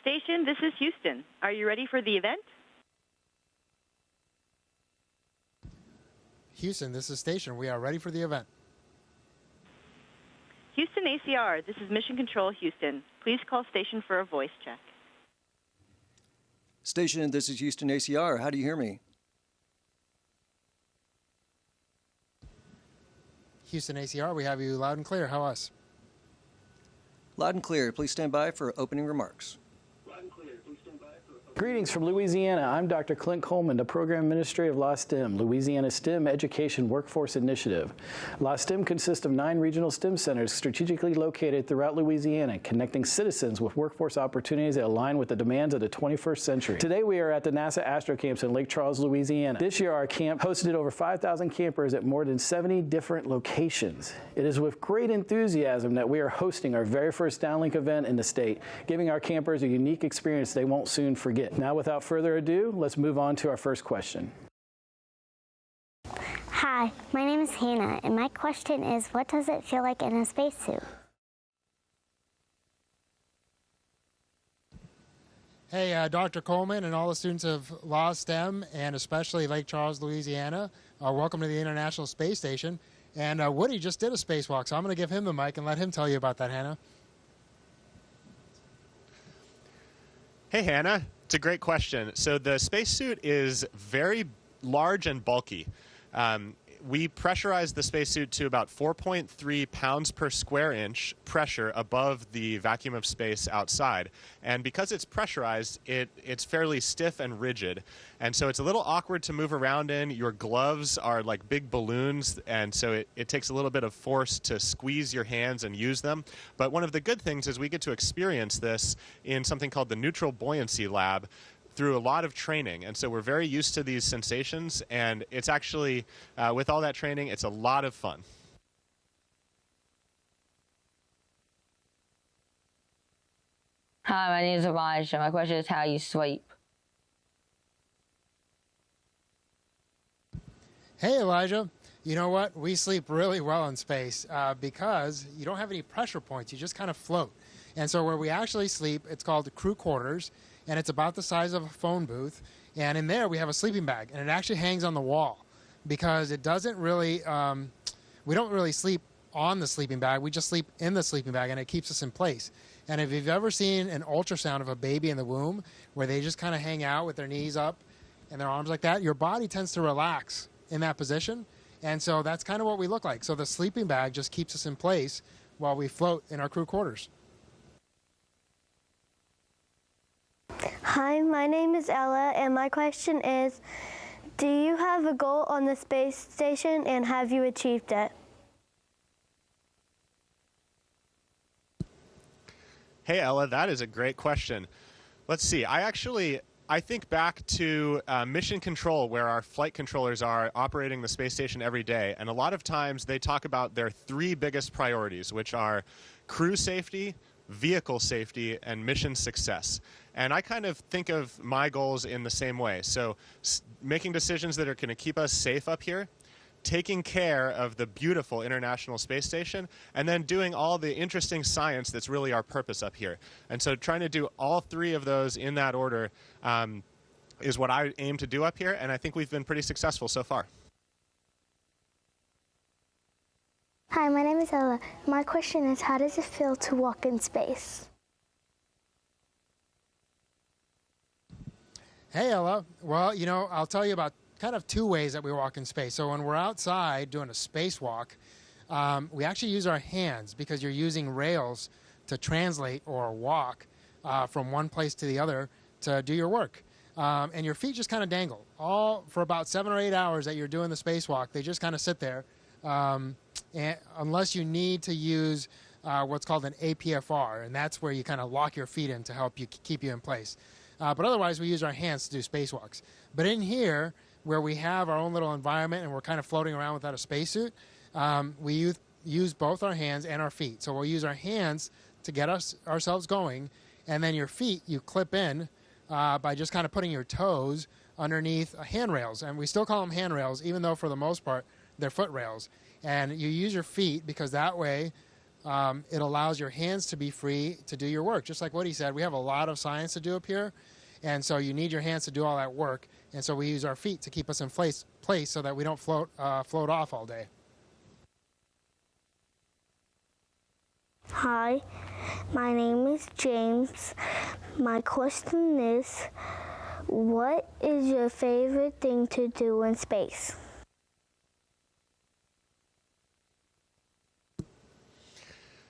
Station, this is Houston. Are you ready for the event? Houston, this is Station. We are ready for the event. Houston ACR, this is Mission Control Houston. Please call station for a voice check. Station, this is Houston ACR. How do you hear me? Houston ACR, we have you loud and clear. How us? Loud and clear. Please stand by for opening remarks. Greetings from Louisiana. I'm Dr. Clint Coleman, the Program Administrator of LaSTEM, Louisiana STEM Education Workforce Initiative. LaSTEM consists of 9 regional STEM centers strategically located throughout Louisiana, connecting citizens with workforce opportunities that align with the demands of the 21st century. Today we are at the NASA Astro Camps in Lake Charles, Louisiana. This year our camp hosted over 5,000 campers at more than 70 different locations. It is with great enthusiasm that we are hosting our very first downlink event in the state, giving our campers a unique experience they won't soon forget. Now, without further ado, let's move on to our first question. Hi, my name is Hannah, and my question is, what does it feel like in a spacesuit? Hey, Dr. Coleman and all the students of LaSTEM, and especially Lake Charles, Louisiana, welcome to the International Space Station. And Woody just did a spacewalk, so I'm going to give him the mic and let him tell you about that, Hannah. Hey, Hannah. It's a great question. So the spacesuit is very large and bulky. We pressurized the spacesuit to about 4.3 pounds per square inch pressure above the vacuum of space outside. And because it's pressurized, it's fairly stiff and rigid. And so it's a little awkward to move around in. Your gloves are like big balloons, and so it takes a little bit of force to squeeze your hands and use them. But one of the good things is we get to experience this in something called the Neutral Buoyancy Lab, through a lot of training. And so we're very used to these sensations, and it's actually, with all that training, it's a lot of fun. Hi, my name is Elijah. My question is how you sleep. Hey, Elijah. You know what? We sleep really well in space because you don't have any pressure points. You just kind of float. And so where we actually sleep, it's called crew quarters, and it's about the size of a phone booth. And in there, we have a sleeping bag, and it actually hangs on the wall because it doesn't really, we don't really sleep on the sleeping bag. We just sleep in the sleeping bag, and it keeps us in place. And if you've ever seen an ultrasound of a baby in the womb where they just kind of hang out with their knees up and their arms like that, your body tends to relax in that position. And so that's kind of what we look like. So the sleeping bag just keeps us in place while we float in our crew quarters. Hi, my name is Ella, and my question is, do you have a goal on the space station, and have you achieved it? Hey, Ella, that is a great question. Let's see. I think back to mission control, where our flight controllers are operating the space station every day. And a lot of times they talk about their 3 biggest priorities, which are crew safety, vehicle safety, and mission success. And I kind of think of my goals in the same way. So making decisions that are going to keep us safe up here, taking care of the beautiful International Space Station, and then doing all the interesting science that's really our purpose up here. And so trying to do all 3 of those in that order is what I aim to do up here, and I think we've been pretty successful so far. Hi, my name is Ella. My question is, how does it feel to walk in space? Hey, Ella. Well, you know, I'll tell you about kind of 2 ways that we walk in space. So when we're outside doing a spacewalk, we actually use our hands because you're using rails to translate or walk from one place to the other to do your work. And your feet just kind of dangle. All for about 7 or 8 hours that you're doing the spacewalk, they just kind of sit there. And unless you need to use what's called an APFR, and that's where you kind of lock your feet in to help you keep you in place. But otherwise, we use our hands to do spacewalks. But in here, where we have our own little environment and we're kind of floating around without a spacesuit, we use both our hands and our feet. So we'll use our hands to get ourselves going, and then your feet you clip in by just kind of putting your toes underneath handrails. And we still call them handrails, even though for the most part they're foot rails. And you use your feet because that way it allows your hands to be free to do your work. Just like what he said, we have a lot of science to do up here, and so you need your hands to do all that work. And so we use our feet to keep us in place so that we don't float off all day. Hi, my name is James. My question is, what is your favorite thing to do in space?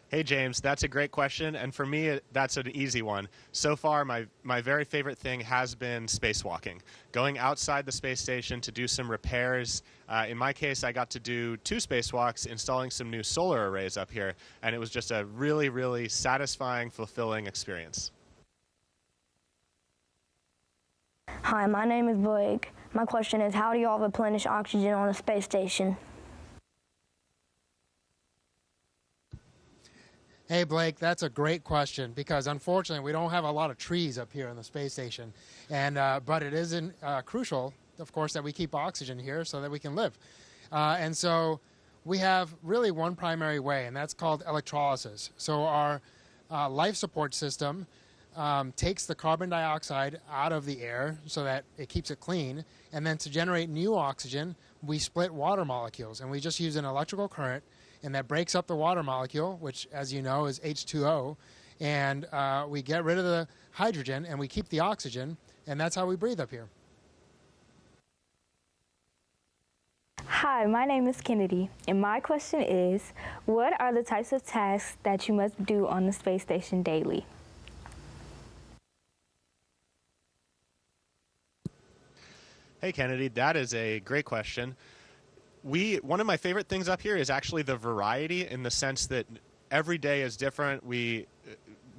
Hey, James, that's a great question, and for me, that's an easy one. So far, my very favorite thing has been spacewalking, going outside the space station to do some repairs. In my case, I got to do 2 spacewalks, installing some new solar arrays up here, and it was just a really, really satisfying, fulfilling experience. Hi, my name is Blake. My question is, how do you all replenish oxygen on a space station? Hey, Blake, that's a great question because unfortunately we don't have a lot of trees up here in the space station, and but it is crucial, of course, that we keep oxygen here so that we can live. And so we have really one primary way, and that's called electrolysis. So our life support system takes the carbon dioxide out of the air so that it keeps it clean, and then to generate new oxygen, we split water molecules, and we just use an electrical current, and that breaks up the water molecule, which, as you know, is H2O, and we get rid of the hydrogen, and we keep the oxygen, and that's how we breathe up here. Hi, my name is Kennedy, and my question is, what are the types of tasks that you must do on the space station daily? Hey, Kennedy, that is a great question. One of my favorite things up here is actually the variety, in the sense that every day is different.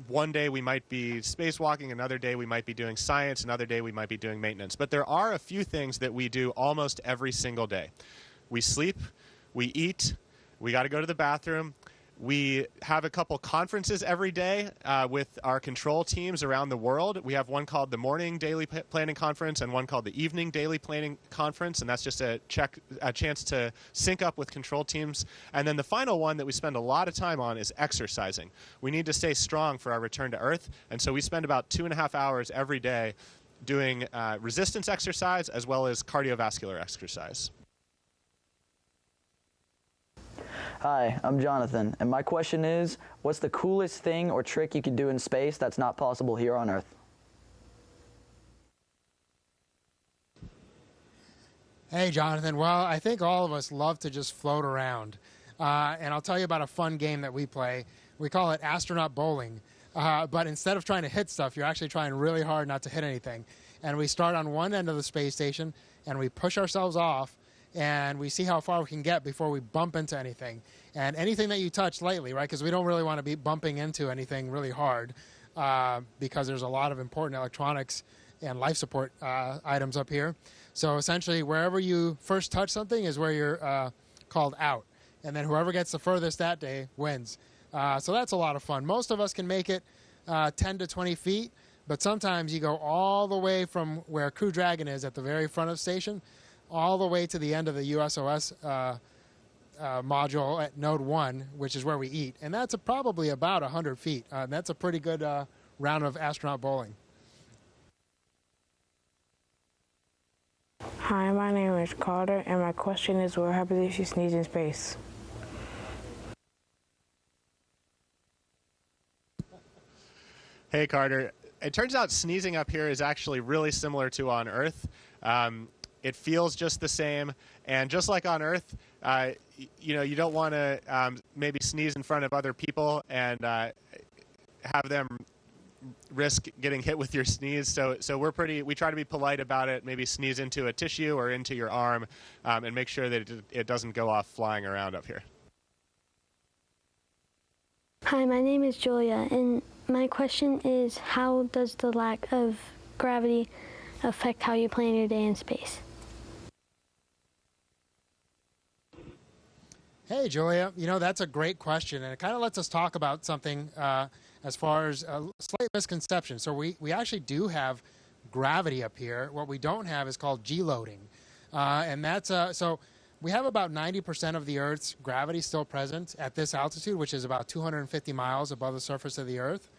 One day we might be spacewalking, another day we might be doing science, another day we might be doing maintenance. But there are a few things that we do almost every single day. We sleep, we eat, we got to go to the bathroom. We have a couple conferences every day with our control teams around the world. We have one called the Morning Daily Planning Conference and one called the Evening Daily Planning Conference, and that's just a chance to sync up with control teams. And then the final one that we spend a lot of time on is exercising. We need to stay strong for our return to Earth, and so we spend about 2.5 hours every day doing resistance exercise as well as cardiovascular exercise. Hi, I'm Jonathan, and my question is, what's the coolest thing or trick you can do in space that's not possible here on Earth? Hey, Jonathan. Well, I think all of us love to just float around. And I'll tell you about a fun game that we play. We call it astronaut bowling. But instead of trying to hit stuff, you're actually trying really hard not to hit anything. And we start on one end of the space station, and we push ourselves off, and we see how far we can get before we bump into anything. And anything that you touch lightly, right, because we don't really want to be bumping into anything really hard because there's a lot of important electronics and life support items up here. So essentially, wherever you first touch something is where you're called out. And then whoever gets the furthest that day wins. So that's a lot of fun. Most of us can make it 10 to 20 feet, but sometimes you go all the way from where Crew Dragon is at the very front of the station all the way to the end of the USOS module at Node 1, which is where we eat. And that's probably about 100 feet. That's a pretty good round of astronaut bowling. Hi, my name is Carter, and my question is, what happens if you sneeze in space? Hey, Carter. It turns out sneezing up here is actually really similar to on Earth. It feels just the same, and just like on Earth, you don't want to maybe sneeze in front of other people and have them risk getting hit with your sneeze. So we try to be polite about it. Maybe sneeze into a tissue or into your arm, and make sure that it doesn't go off flying around up here. Hi, my name is Julia, and my question is, how does the lack of gravity affect how you plan your day in space? Hey, Julia. That's a great question, and it kind of lets us talk about something as far as a slight misconception. So we actually do have gravity up here. What we don't have is called G-loading. And that's so we have about 90% of the Earth's gravity still present at this altitude, which is about 250 miles above the surface of the Earth.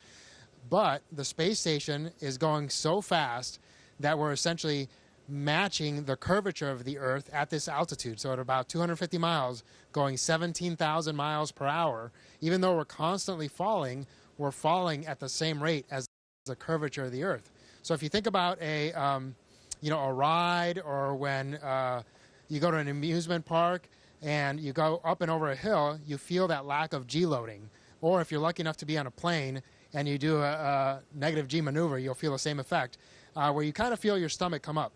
But the space station is going so fast that we're essentially matching the curvature of the Earth at this altitude. So at about 250 miles, going 17,000 miles per hour, even though we're constantly falling, we're falling at the same rate as the curvature of the Earth. So if you think about a ride, or when you go to an amusement park and you go up and over a hill, you feel that lack of G-loading. Or if you're lucky enough to be on a plane and you do a negative G maneuver, you'll feel the same effect, where you kind of feel your stomach come up.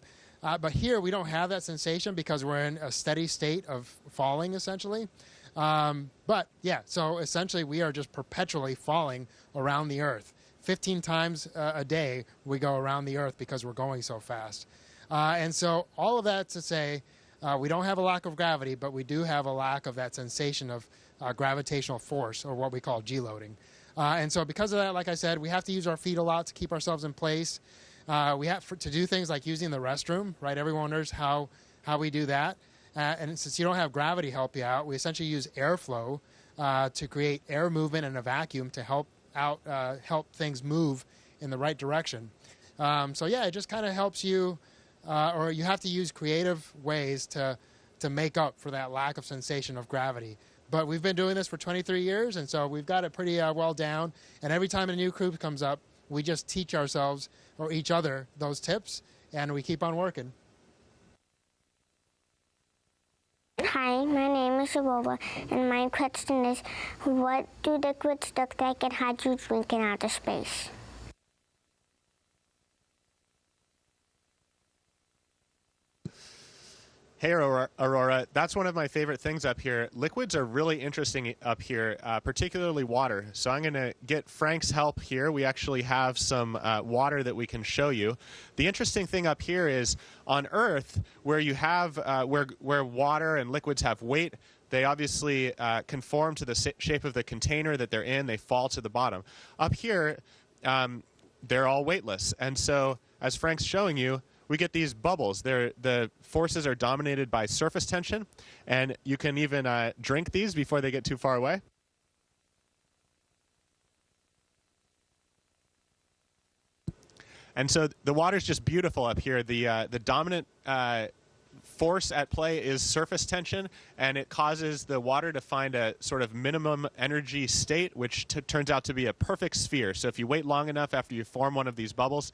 But here we don't have that sensation because we're in a steady state of falling, essentially. But yeah, so essentially we are just perpetually falling around the Earth. 15 times a day we go around the Earth because we're going so fast. And so all of that to say, we don't have a lack of gravity, but we do have a lack of that sensation of gravitational force, or what we call G-loading. And so because of that, like I said, we have to use our feet a lot to keep ourselves in place. We have to do things like using the restroom, right? Everyone wonders how we do that. And since you don't have gravity help you out, we essentially use airflow to create air movement in a vacuum to help things move in the right direction. So yeah, it just kind of helps you, or you have to use creative ways to make up for that lack of sensation of gravity. But we've been doing this for 23 years, and so we've got it pretty well down. And every time a new crew comes up, we just teach ourselves or each other those tips, and we keep on working. Hi, my name is Aurora, and my question is, what do liquids look like and how do you drink in outer space? Hey, Aurora, that's one of my favorite things up here. Liquids are really interesting up here, particularly water. So I'm going to get Frank's help here. We actually have some water that we can show you. The interesting thing up here is on Earth, where you have where water and liquids have weight, they obviously conform to the shape of the container that they're in. They fall to the bottom. Up here, they're all weightless. And so, as Frank's showing you, we get these bubbles. The forces are dominated by surface tension, and you can even drink these before they get too far away. And so the water's just beautiful up here. The dominant force at play is surface tension, and it causes the water to find a sort of minimum energy state, which turns out to be a perfect sphere. So if you wait long enough after you form one of these bubbles,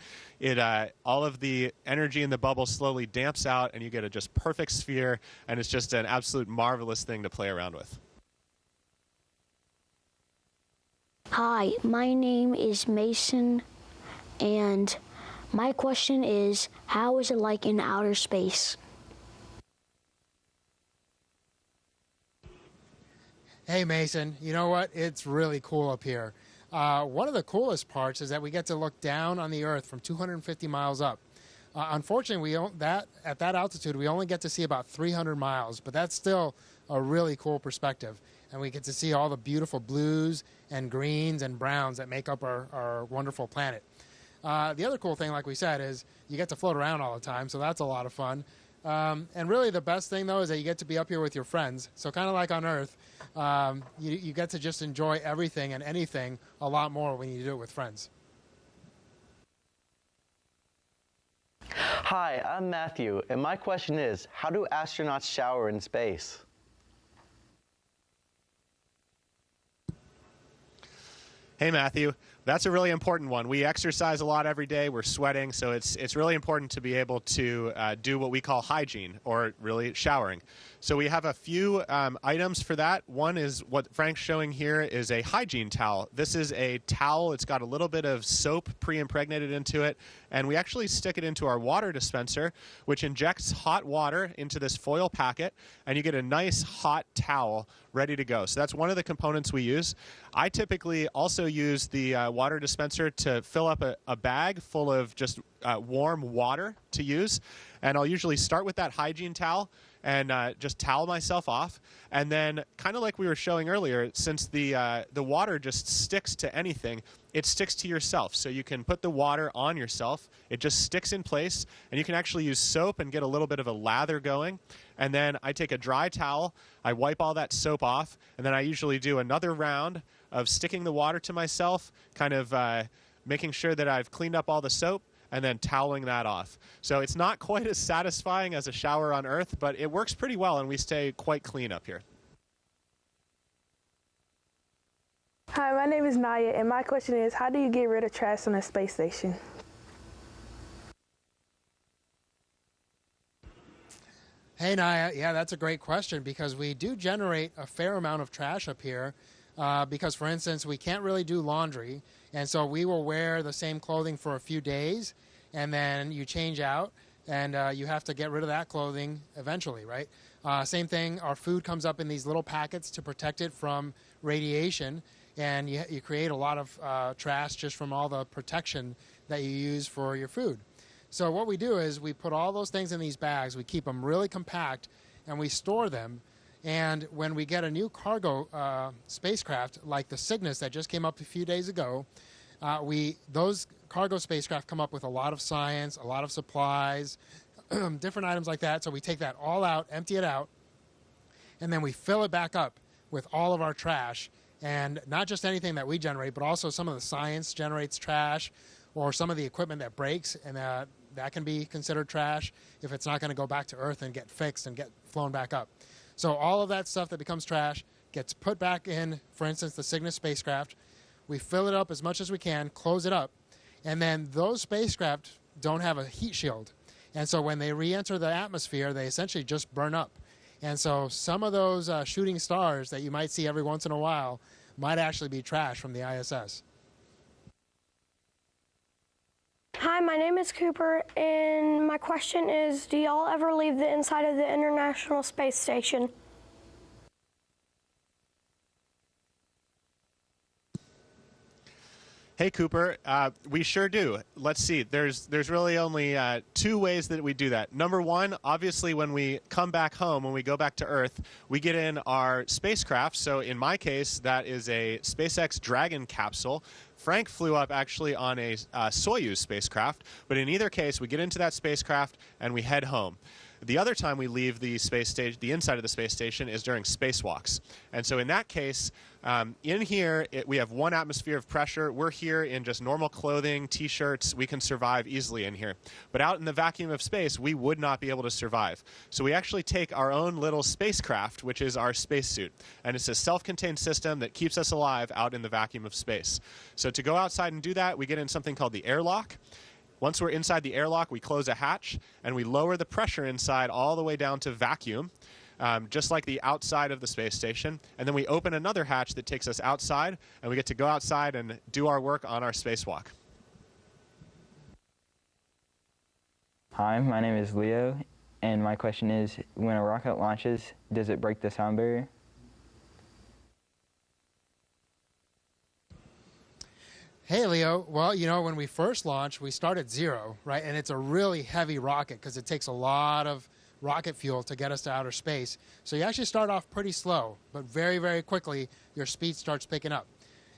all of the energy in the bubble slowly damps out, and you get a just perfect sphere, and it's just an absolute marvelous thing to play around with. Hi, my name is Mason, and my question is, how is it like in outer space? Hey, Mason, you know what? It's really cool up here. One of the coolest parts is that we get to look down on the Earth from 250 miles up. Unfortunately, at that altitude, we only get to see about 300 miles, but that's still a really cool perspective. And we get to see all the beautiful blues and greens and browns that make up our wonderful planet. The other cool thing, like we said, is you get to float around all the time, so that's a lot of fun. And really the best thing, though, is that you get to be up here with your friends. So kind of like on Earth, you get to just enjoy everything and anything a lot more when you do it with friends. Hi, I'm Matthew, and my question is, how do astronauts shower in space? Hey, Matthew. That's a really important one. We exercise a lot every day. We're sweating, so it's really important to be able to do what we call hygiene, or really showering. So we have a few items for that. One is what Frank's showing here is a hygiene towel. This is a towel. It's got a little bit of soap pre-impregnated into it, and we actually stick it into our water dispenser, which injects hot water into this foil packet, and you get a nice hot towel ready to go. So that's one of the components we use. I typically also use the water dispenser to fill up a bag full of just warm water to use, and I'll usually start with that hygiene towel, and just towel myself off. And then, kind of like we were showing earlier, since the water just sticks to anything, it sticks to yourself. So you can put the water on yourself. It just sticks in place, and you can actually use soap and get a little bit of a lather going. And then I take a dry towel, I wipe all that soap off, and then I usually do another round of sticking the water to myself, kind of making sure that I've cleaned up all the soap, and then toweling that off. So it's not quite as satisfying as a shower on Earth, but it works pretty well, and we stay quite clean up here. Hi, my name is Naya, and my question is, how do you get rid of trash on a space station? Hey, Naya. Yeah, that's a great question, because we do generate a fair amount of trash up here because, for instance, we can't really do laundry, and so we will wear the same clothing for a few days, and then you change out, and you have to get rid of that clothing eventually, right? Same thing, our food comes up in these little packets to protect it from radiation, and you create a lot of trash just from all the protection that you use for your food. So what we do is we put all those things in these bags, we keep them really compact, and we store them. And when we get a new cargo spacecraft, like the Cygnus that just came up a few days ago, those cargo spacecraft come up with a lot of science, a lot of supplies, different items like that. So we take that all out, empty it out, and then we fill it back up with all of our trash. And not just anything that we generate, but also some of the science generates trash, or some of the equipment that breaks, and that can be considered trash if it's not going to go back to Earth and get fixed and get flown back up. So all of that stuff that becomes trash gets put back in, for instance, the Cygnus spacecraft. We fill it up as much as we can, close it up, and then those spacecraft don't have a heat shield. And so when they re-enter the atmosphere, they essentially just burn up. And so some of those shooting stars that you might see every once in a while might actually be trash from the ISS. Hi, my name is Cooper, and my question is, do y'all ever leave the inside of the International Space Station? Hey, Cooper. We sure do. Let's see. There's really only two ways that we do that. Number one, obviously, when we come back home, when we go back to Earth, we get in our spacecraft. So in my case, that is a SpaceX Dragon capsule. Frank flew up actually on a Soyuz spacecraft. But in either case, we get into that spacecraft and we head home. The other time we leave the space station, the inside of the space station, is during spacewalks. And so in that case, in here, we have 1 atmosphere of pressure. We're here in just normal clothing, T-shirts. We can survive easily in here. But out in the vacuum of space, we would not be able to survive. So we actually take our own little spacecraft, which is our spacesuit. And it's a self-contained system that keeps us alive out in the vacuum of space. So to go outside and do that, we get in something called the airlock. Once we're inside the airlock, we close a hatch, and we lower the pressure inside all the way down to vacuum, just like the outside of the space station. And then we open another hatch that takes us outside, and we get to go outside and do our work on our spacewalk. Hi, my name is Leo, and my question is, when a rocket launches, does it break the sound barrier? Hey, Leo. Well, you know, when we first launched, we start at 0, right? And it's a really heavy rocket because it takes a lot of rocket fuel to get us to outer space. So you actually start off pretty slow, but very, very quickly, your speed starts picking up.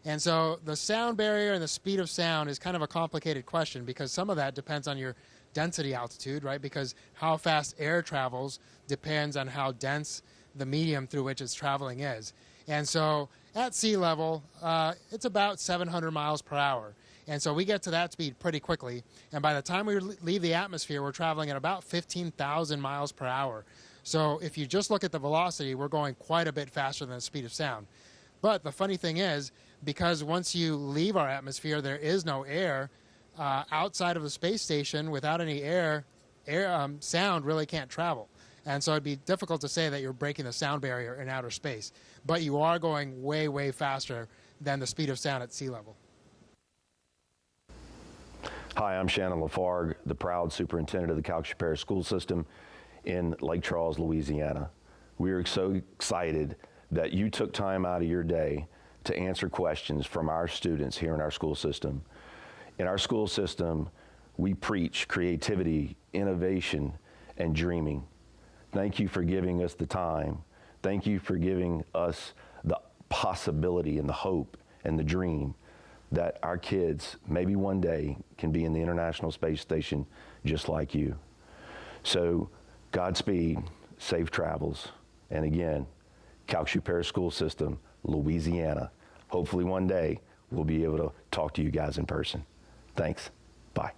And so the sound barrier and the speed of sound is kind of a complicated question because some of that depends on your density altitude, right? Because how fast air travels depends on how dense the medium through which it's traveling is. And so at sea level, it's about 700 miles per hour. And so we get to that speed pretty quickly. And by the time we leave the atmosphere, we're traveling at about 15,000 miles per hour. So if you just look at the velocity, we're going quite a bit faster than the speed of sound. But the funny thing is, because once you leave our atmosphere, there is no air. Outside of the space station, without any air, sound really can't travel. And so it'd be difficult to say that you're breaking the sound barrier in outer space. But you are going way, way faster than the speed of sound at sea level. Hi, I'm Shannon Lafargue, the proud superintendent of the Calcasieu Parish School System in Lake Charles, Louisiana. We are so excited that you took time out of your day to answer questions from our students here in our school system. In our school system, we preach creativity, innovation, and dreaming. Thank you for giving us the time. Thank you for giving us the possibility and the hope and the dream that our kids maybe one day can be in the International Space Station just like you. So Godspeed, safe travels, and again, Calc-Super School System, Louisiana. Hopefully one day we'll be able to talk to you guys in person. Thanks. Bye.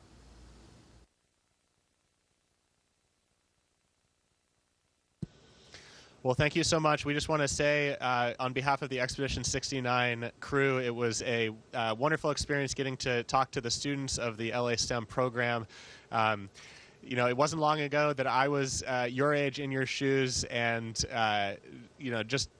Well, thank you so much. We just want to say, on behalf of the Expedition 69 crew, it was a wonderful experience getting to talk to the students of the LA STEM program. You know, it wasn't long ago that I was your age, in your shoes, and you know, just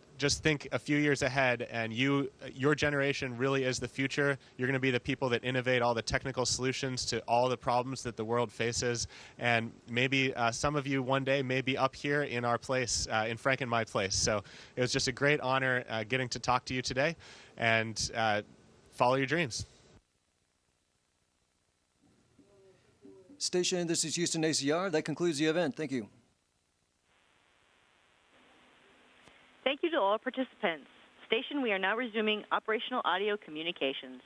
think a few years ahead, and your generation really is the future. You're going to be the people that innovate all the technical solutions to all the problems that the world faces. And maybe some of you one day may be up here in our place, in Frank and my place. So it was just a great honor getting to talk to you today, and follow your dreams. Station, this is Houston ACR. That concludes the event. Thank you. Thank you to all participants. Station, we are now resuming operational audio communications.